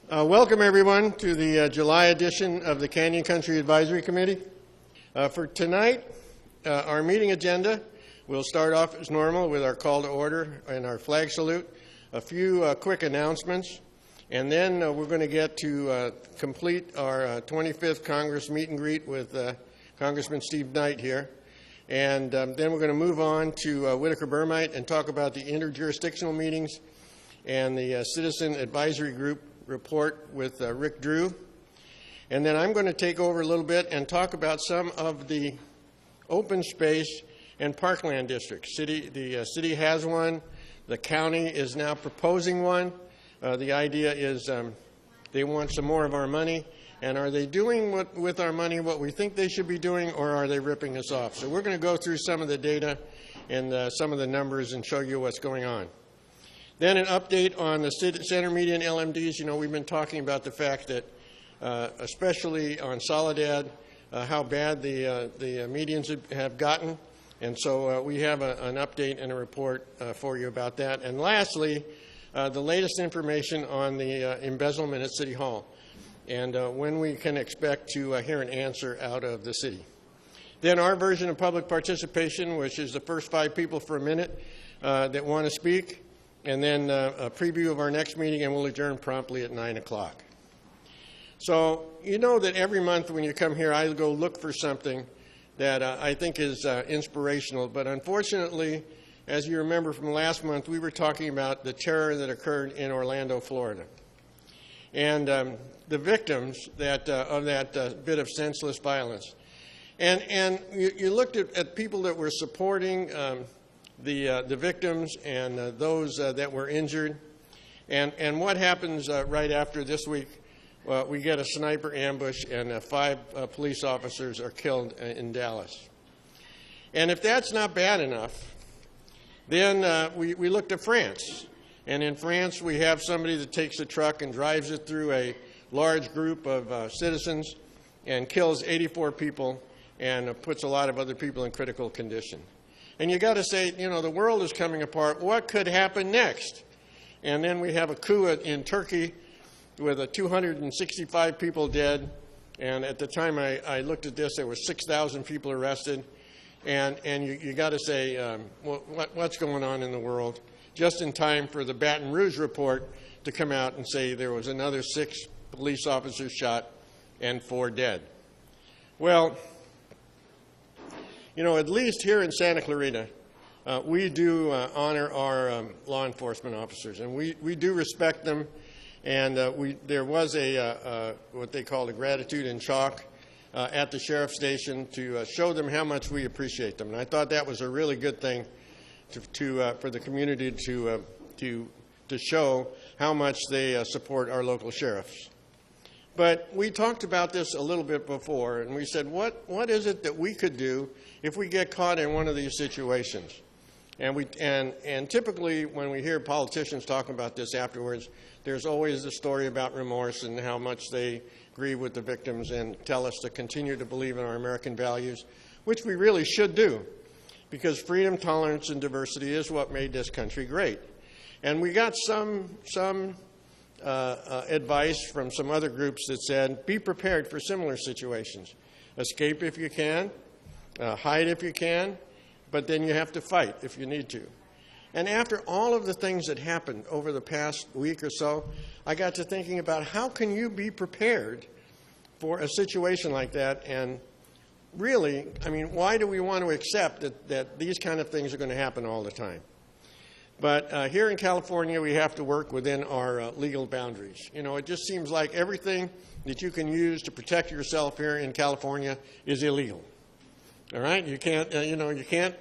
Welcome everyone to the July edition of the Canyon Country Advisory Committee. For tonight, our meeting agenda, we'll start off as normal with our call to order and our flag salute, a few quick announcements, and then we're going to get to complete our 25th Congress meet and greet with Congressman Steve Knight here. And then we're going to move on to Whitaker-Burmite and talk about the interjurisdictional meetings and the Citizen Advisory Group report with Rick Drew. And then I'm going to take over a little bit and talk about some of the open space and parkland districts. The city has one. The county is now proposing one. The idea is they want some more of our money. And are they doing with our money what we think they should be doing, or are they ripping us off? So we're going to go through some of the data and some of the numbers and show you what's going on. Then an update on the center median LMDs. You know, we've been talking about the fact that, especially on Soledad, how bad the medians have gotten. And so we have an update and a report for you about that. And lastly, the latest information on the embezzlement at City Hall and when we can expect to hear an answer out of the city. Then our version of public participation, which is the first 5 people for a minute that want to speak. And then a preview of our next meeting, and we'll adjourn promptly at 9 o'clock. So you know that every month when you come here, I go look for something that I think is inspirational. But unfortunately, as you remember from last month, we were talking about the terror that occurred in Orlando, Florida. And the victims of that bit of senseless violence. And you looked at people that were supporting the victims and those that were injured. And what happens right after this week? Well, we get a sniper ambush and 5 police officers are killed in Dallas. And if that's not bad enough, then we looked at France. And in France, we have somebody that takes a truck and drives it through a large group of citizens and kills 84 people and puts a lot of other people in critical condition. And you got to say, you know, the world is coming apart. What could happen next? And then we have a coup in Turkey with 265 people dead. And at the time I looked at this, there were 6,000 people arrested. And you got to say, what's going on in the world? Just in time for the Baton Rouge report to come out and say there was another 6 police officers shot and 4 dead. Well, you know, at least here in Santa Clarita, we do honor our law enforcement officers, and we do respect them. And there was what they called a gratitude in chalk at the sheriff's station to show them how much we appreciate them. And I thought that was a really good thing for the community to show how much they support our local sheriffs. But we talked about this a little bit before, and we said, what is it that we could do if we get caught in one of these situations? And typically when we hear politicians talking about this afterwards, there's always the story about remorse and how much they grieve with the victims and tell us to continue to believe in our American values, which we really should do, because freedom, tolerance, and diversity is what made this country great. And we got some advice from some other groups that said, be prepared for similar situations. Escape if you can, hide if you can, but then you have to fight if you need to. And after all of the things that happened over the past week or so, I got to thinking about how can you be prepared for a situation like that. And really, I mean, why do we want to accept that these kind of things are going to happen all the time? But here in California, we have to work within our legal boundaries. You know, it just seems like everything that you can use to protect yourself here in California is illegal. All right, you can't, you can't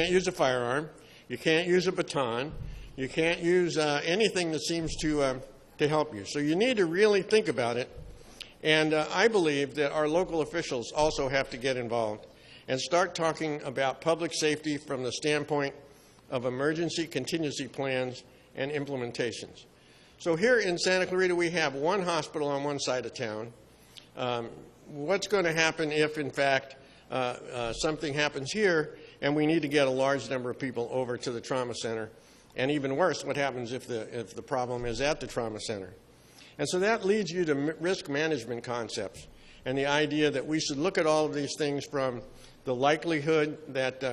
use a firearm, you can't use a baton, you can't use anything that seems to help you. So you need to really think about it. And I believe that our local officials also have to get involved and start talking about public safety from the standpoint of emergency contingency plans and implementations. So here in Santa Clarita, we have one hospital on one side of town. What's going to happen if, in fact, something happens here and we need to get a large number of people over to the trauma center? And even worse, what happens if the problem is at the trauma center? And so that leads you to risk management concepts and the idea that we should look at all of these things from the likelihood that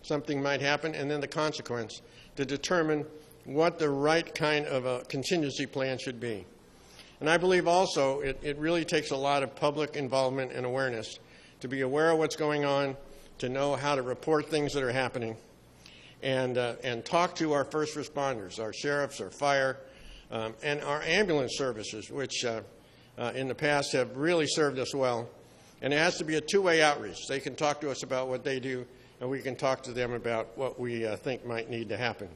something might happen and then the consequence to determine what the right kind of a contingency plan should be. And I believe also it really takes a lot of public involvement and awareness to be aware of what's going on, to know how to report things that are happening, and talk to our first responders, our sheriffs, our fire, and our ambulance services, which in the past have really served us well. And it has to be a two-way outreach. They can talk to us about what they do, and we can talk to them about what we think might need to happen.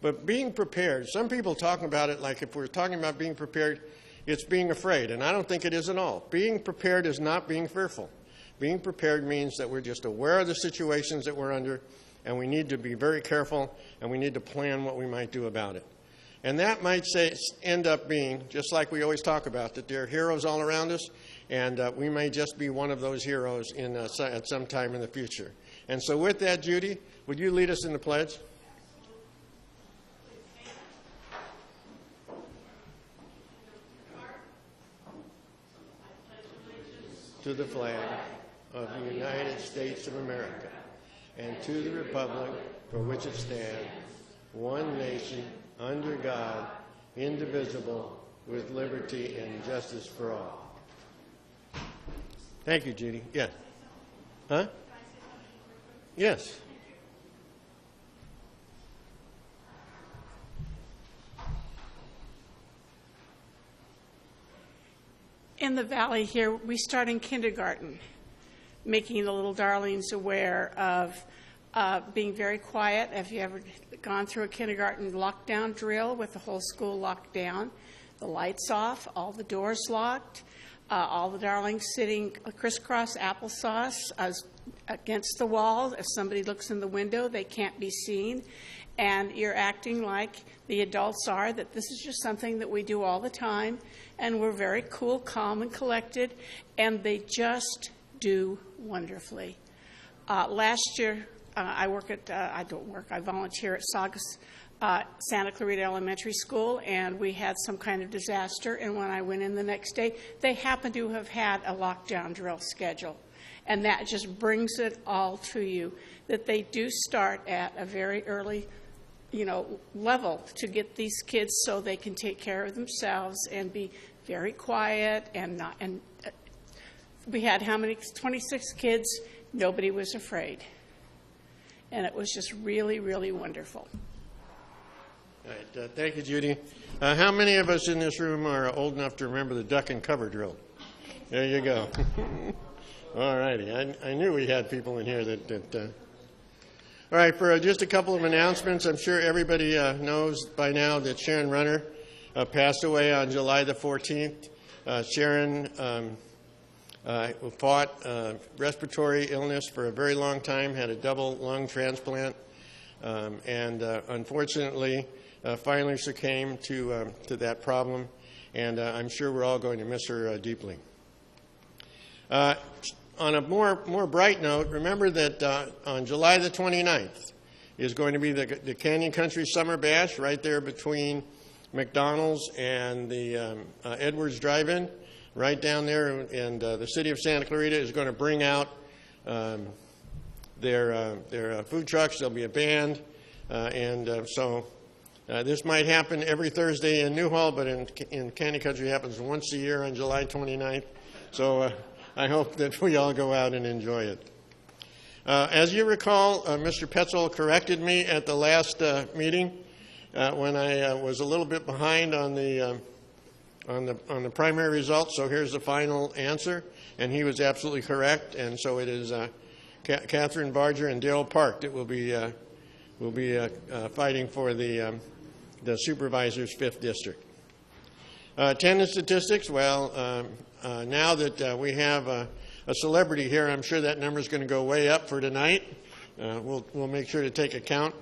But being prepared, some people talk about it like if we're talking about being prepared, it's being afraid, and I don't think it is at all. Being prepared is not being fearful. Being prepared means that we're just aware of the situations that we're under, and we need to be very careful, and we need to plan what we might do about it. And that might end up being, just like we always talk about, that there are heroes all around us, and we may just be one of those heroes at some time in the future. And so with that, Judy, would you lead us in the pledge? To the flag of the United States of America, and to the republic for which it stands, one nation, under God, indivisible, with liberty and justice for all. Thank you, Judy. Yes. Huh? Yes. In the valley here, we start in kindergarten, making the little darlings aware of being very quiet. Have you ever gone through a kindergarten lockdown drill with the whole school locked down, the lights off, all the doors locked, all the darlings sitting crisscross applesauce against the wall? If somebody looks in the window, they can't be seen. And you're acting like the adults are, that this is just something that we do all the time, and we're very cool, calm, and collected, and they just do wonderfully. Last year, I volunteer at Saugus, Santa Clarita Elementary School, and we had some kind of disaster, and when I went in the next day, they happened to have had a lockdown drill schedule. And that just brings it all to you, that they do start at a very early level to get these kids so they can take care of themselves and be very quiet and not. And we had how many? 26 kids. Nobody was afraid, and it was just really, really wonderful. All right, thank you, Judy. How many of us in this room are old enough to remember the duck and cover drill? There you go. All righty. I knew we had people in here that All right, for just a couple of announcements, I'm sure everybody knows by now that Sharon Runner passed away on July the 14th. Sharon fought respiratory illness for a very long time, had a double lung transplant, and unfortunately finally succumbed to that problem, and I'm sure we're all going to miss her deeply. On a more bright note, remember that on July the 29th is going to be the Canyon Country Summer Bash right there between McDonald's and the Edwards Drive-In, right down there. And the city of Santa Clarita is going to bring out their food trucks. There'll be a band. So this might happen every Thursday in Newhall, but in Canyon Country it happens once a year on July 29th. So I hope that we all go out and enjoy it. As you recall, Mr. Petzold corrected me at the last meeting when I was a little bit behind on the primary results. So here's the final answer, and he was absolutely correct. And so it is Catherine Barger and Dale Park that will be fighting for the supervisor's 5th district. Attendance statistics, well, now that we have a celebrity here, I'm sure that number is going to go way up for tonight. We'll make sure to take account.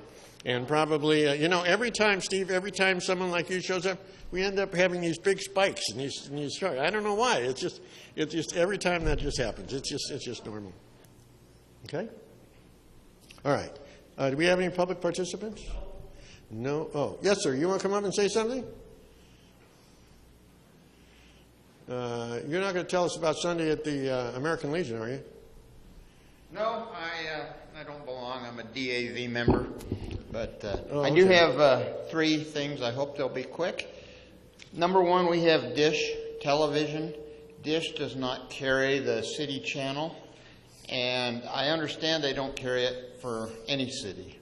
And probably, every time, Steve, every time someone like you shows up, we end up having these big spikes and these shows. I don't know why. It's just every time that just happens. It's just normal. Okay? All right. Do we have any public participants? No? Oh, yes, sir. You want to come up and say something? You're not going to tell us about Sunday at the American Legion, are you? No, I don't belong. I'm a DAV member. But I okay. do have 3 things. I hope they'll be quick. Number 1, we have Dish Television. Dish does not carry the city channel, and I understand they don't carry it for any city.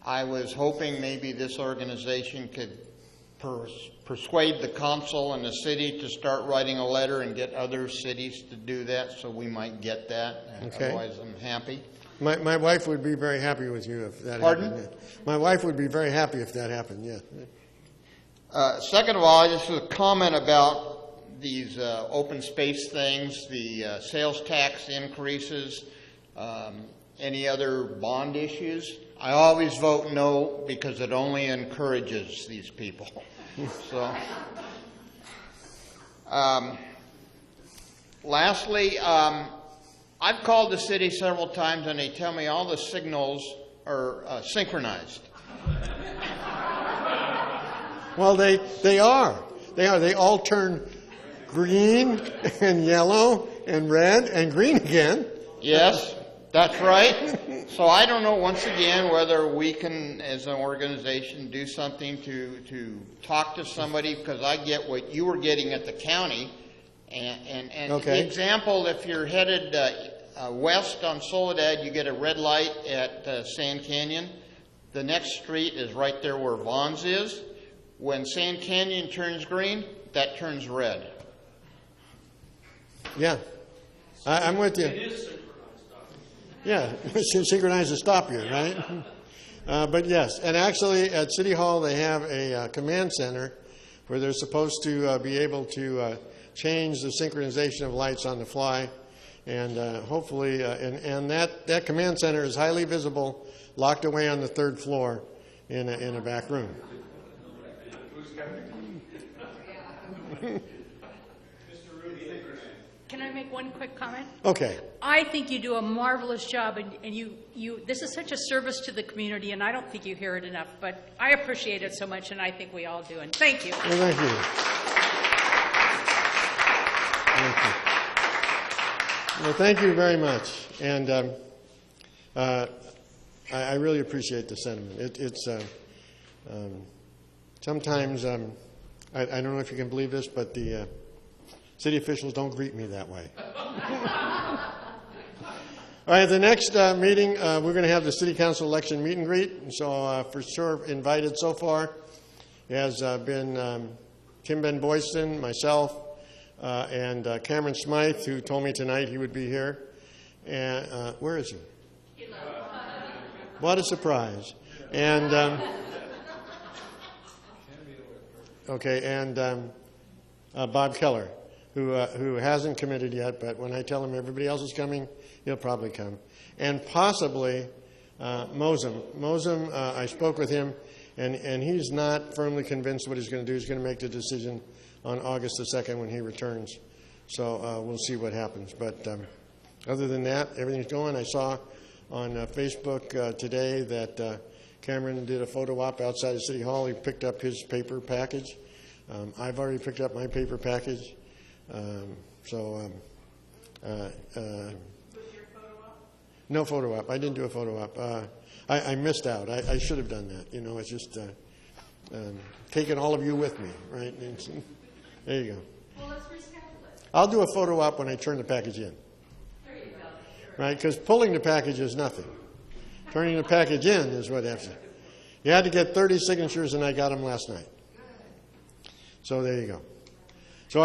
I was hoping maybe this organization could persuade the council and the city to start writing a letter and get other cities to do that, so we might get that. Okay. Otherwise, I'm happy. My wife would be very happy with you if that Pardon? happened. Yeah. My wife would be very happy if that happened, yeah. Second of all, just a comment about these open space things, the sales tax increases, any other bond issues. I always vote no because it only encourages these people. So, lastly, I've called the city several times and they tell me all the signals are synchronized. Well, they are. They all turn green and yellow and red and green again. Yes, that's right. So I don't know, once again, whether we can, as an organization, do something to talk to somebody, because I get what you were getting at the county. And Okay. the example, if you're headed west on Soledad, you get a red light at Sand Canyon. The next street is right there where Vaughn's is. When Sand Canyon turns green, that turns red. Yeah, I'm with you. It is synchronized. Yeah, synchronized to stop you, right? But yes, and actually at City Hall they have a command center where they're supposed to be able to change the synchronization of lights on the fly, and hopefully, and that command center is highly visible, locked away on the 3rd floor in a back room. Can I make one quick comment? Okay. I think you do a marvelous job, and you this is such a service to the community, and I don't think you hear it enough, but I appreciate it so much, and I think we all do, and thank you. Well, thank you. Thank you. Well, thank you very much, and I really appreciate the sentiment. It's sometimes I don't know if you can believe this, but the city officials don't greet me that way. All right, the next meeting, we're going to have the City Council election meet and greet. And so for sure invited so far has been Tim Ben Boyston, myself, and Cameron Smythe, who told me tonight he would be here. And where is he? What a surprise. And okay, and Bob Keller, who hasn't committed yet, but when I tell him everybody else is coming, he'll probably come. And possibly Mosum. Mosum, I spoke with him, and he's not firmly convinced what he's going to do. He's going to make the decision on August the 2nd when he returns. So we'll see what happens. But other than that, everything's going. I saw on Facebook today that Cameron did a photo op outside of City Hall. He picked up his paper package. I've already picked up my paper package. No photo op. I didn't do a photo op. I missed out. I should have done that. You know, it's just taking all of you with me, right? There you go. Well, let's reschedule it. I'll do a photo op when I turn the package in. There you go. Right? Because pulling the package is nothing. Turning the package in is what happens. You had to get 30 signatures, and I got them last night. So there you go. So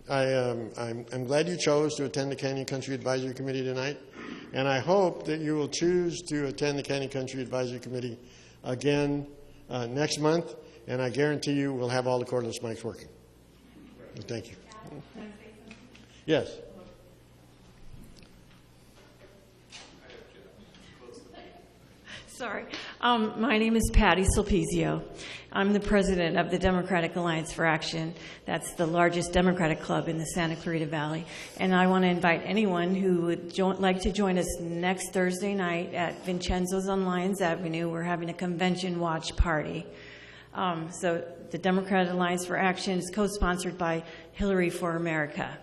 I'm glad you chose to attend the Canyon Country Advisory Committee tonight, and I hope that you will choose to attend the Canyon Country Advisory Committee again next month, and I guarantee you we'll have all the cordless mics working. Thank you. Yes. Sorry. My name is Patty Sulpizio. I'm the president of the Democratic Alliance for Action. That's the largest Democratic club in the Santa Clarita Valley. And I want to invite anyone who would like to join us next Thursday night at Vincenzo's on Lyons Avenue. We're having a convention watch party. So the Democratic Alliance for Action is co-sponsored by Hillary for America.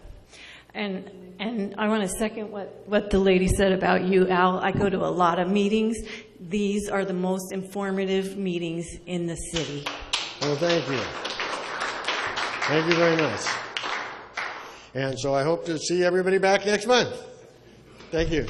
And I want to second what the lady said about you, Al. I go to a lot of meetings. These are the most informative meetings in the city. Well, thank you. Thank you very much. And so I hope to see everybody back next month. Thank you.